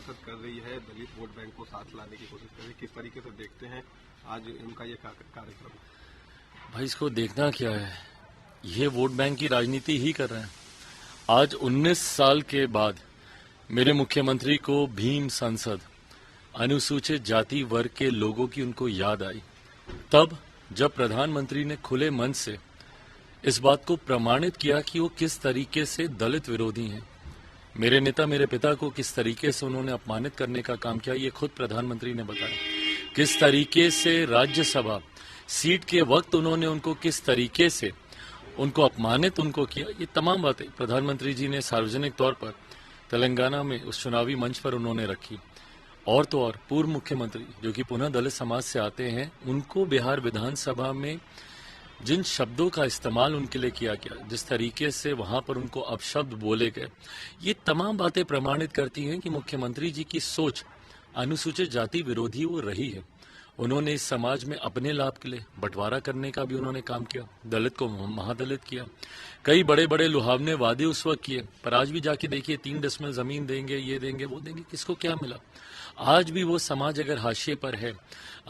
सांसद कर रही है, दलित वोट बैंक को साथ लाने की कोशिश कर रही है, किस तरीके से देखते हैं आज इनका ये कार्यक्रम? भाई इसको देखना क्या है, ये वोट बैंक की राजनीति ही कर रहे हैं। आज 19 साल के बाद मेरे मुख्यमंत्री को भीम सांसद, अनुसूचित जाति वर्ग के लोगों की उनको याद आई, तब जब प्रधानमंत्री ने खुले मन से इस बात को प्रमाणित किया कि वो किस तरीके से दलित विरोधी हैं। मेरे नेता मेरे पिता को किस तरीके से उन्होंने अपमानित करने का काम किया, ये खुद प्रधानमंत्री ने बताया। किस तरीके से राज्यसभा सीट के वक्त उन्होंने उनको किस तरीके से उनको अपमानित उनको किया, ये तमाम बातें प्रधानमंत्री जी ने सार्वजनिक तौर पर तेलंगाना में उस चुनावी मंच पर उन्होंने रखी। और तो और पूर्व मुख्यमंत्री जो कि पुनः दलित समाज से आते हैं, उनको बिहार विधानसभा में जिन शब्दों का इस्तेमाल उनके लिए किया गया, जिस तरीके से वहां पर उनको अपशब्द बोले गए, ये तमाम बातें प्रमाणित करती हैं कि मुख्यमंत्री जी की सोच अनुसूचित जाति विरोधी वो रही है। उन्होंने इस समाज में अपने लाभ के लिए बंटवारा करने का भी उन्होंने काम किया, दलित को महादलित किया, कई बड़े बड़े लुभावने वादे उस वक्त किए, पर आज भी जाके देखिए 3 डेसिमल जमीन देंगे, ये देंगे, वो देंगे, किसको क्या मिला? आज भी वो समाज अगर हाशिए पर है,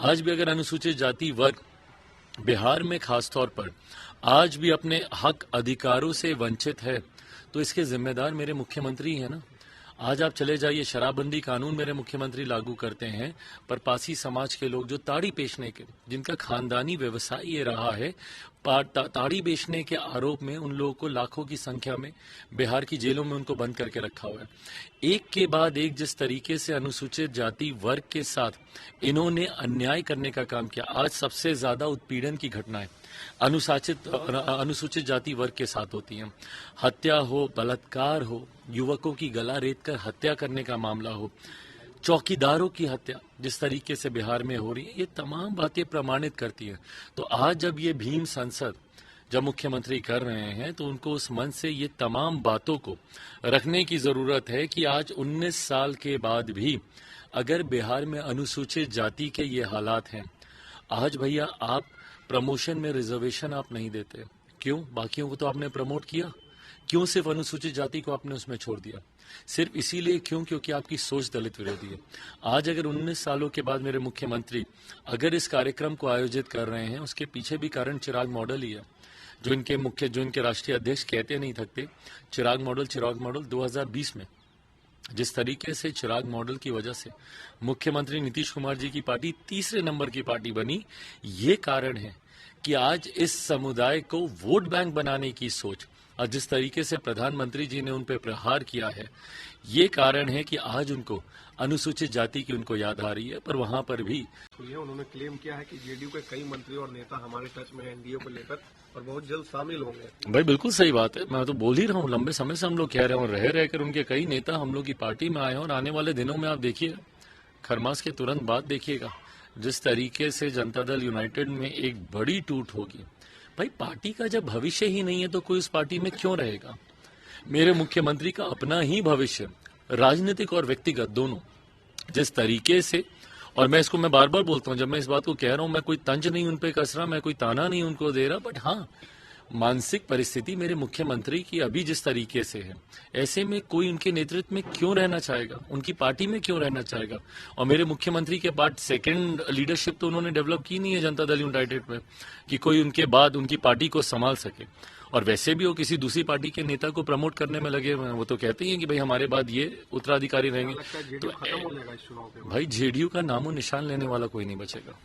आज भी अगर अनुसूचित जाति वर्ग बिहार में खास तौर पर आज भी अपने हक अधिकारों से वंचित है, तो इसके जिम्मेदार मेरे मुख्यमंत्री हैं ना। आज आप चले जाइए, शराबबंदी कानून मेरे मुख्यमंत्री लागू करते हैं, पर पासी समाज के लोग जो ताड़ी बेचने के, जिनका खानदानी व्यवसाय ये रहा है, ताड़ी बेचने के आरोप में उन लोगों को लाखों की संख्या में बिहार की जेलों में उनको बंद करके रखा हुआ है। एक के बाद एक जिस तरीके से अनुसूचित जाति वर्ग के साथ इन्होंने अन्याय करने का काम किया। आज सबसे ज्यादा उत्पीड़न की घटनाएं अनुसूचित जाति वर्ग के साथ होती हैं। हत्या हो, बलात्कार हो, युवकों की गला रेतकर हत्या करने का मामला हो, चौकीदारों की हत्या जिस तरीके से बिहार में हो रही है, ये तमाम बातें प्रमाणित करती हैं। तो आज जब ये भीम संसद जब मुख्यमंत्री कर रहे हैं, तो उनको उस मन से ये तमाम बातों को रखने की जरूरत है कि आज 19 साल के बाद भी अगर बिहार में अनुसूचित जाति के ये हालात हैं, आज भैया आप प्रमोशन में रिजर्वेशन आप नहीं देते, क्यों? बाकियों को तो आपने प्रमोट किया, क्यों सिर्फ अनुसूचित जाति को आपने उसमें छोड़ दिया? सिर्फ इसीलिए क्यों? क्योंकि आपकी सोच दलित विरोधी है। आज अगर 19 सालों के बाद मेरे मुख्यमंत्री अगर इस कार्यक्रम को आयोजित कर रहे हैं, उसके पीछे भी कारण चिराग मॉडल ही है, जो इनके राष्ट्रीय अध्यक्ष कहते नहीं थकते। चिराग मॉडल 2020 में जिस तरीके से चिराग मॉडल की वजह से मुख्यमंत्री नीतीश कुमार जी की पार्टी तीसरे नंबर की पार्टी बनी, ये कारण है कि आज इस समुदाय को वोट बैंक बनाने की सोच, और जिस तरीके से प्रधानमंत्री जी ने उन पर प्रहार किया है, ये कारण है कि आज उनको अनुसूचित जाति की उनको याद आ रही है। पर वहां पर भी तो ये उन्होंने क्लेम किया है कि जेडीयू के कई मंत्री और नेता हमारे टच में एनडीए को लेकर और बहुत जल्द शामिल होंगे। भाई बिल्कुल सही बात है, मैं तो बोल ही रहा हूँ, लंबे समय से हम लोग कह रहे हैं, और रह रहकर उनके कई नेता हम लोग की पार्टी में आए हैं। और आने वाले दिनों में आप देखिए, खरमास के तुरंत बाद देखिएगा जिस तरीके से जनता दल यूनाइटेड में एक बड़ी टूट होगी। भाई पार्टी का जब भविष्य ही नहीं है तो कोई उस पार्टी में क्यों रहेगा? मेरे मुख्यमंत्री का अपना ही भविष्य, राजनीतिक और व्यक्तिगत दोनों, जिस तरीके से, और मैं बार बार बोलता हूं, जब मैं इस बात को कह रहा हूं, मैं कोई तंज नहीं उन पे कस रहा, मैं कोई ताना नहीं उनको दे रहा, बट हाँ, मानसिक परिस्थिति मेरे मुख्यमंत्री की अभी जिस तरीके से है, ऐसे में कोई उनके नेतृत्व में क्यों रहना चाहेगा, उनकी पार्टी में क्यों रहना चाहेगा? और मेरे मुख्यमंत्री के बाद सेकंड लीडरशिप तो उन्होंने डेवलप की नहीं है जनता दल यूनाइटेड में, कि कोई उनके बाद उनकी पार्टी को संभाल सके। और वैसे भी वो किसी दूसरी पार्टी के नेता को प्रमोट करने में लगे हुए हैं। वो तो कहते ही हैं कि भाई हमारे बाद ये उत्तराधिकारी रहेंगे। तो भाई जेडीयू का नामो निशान लेने वाला कोई नहीं बचेगा।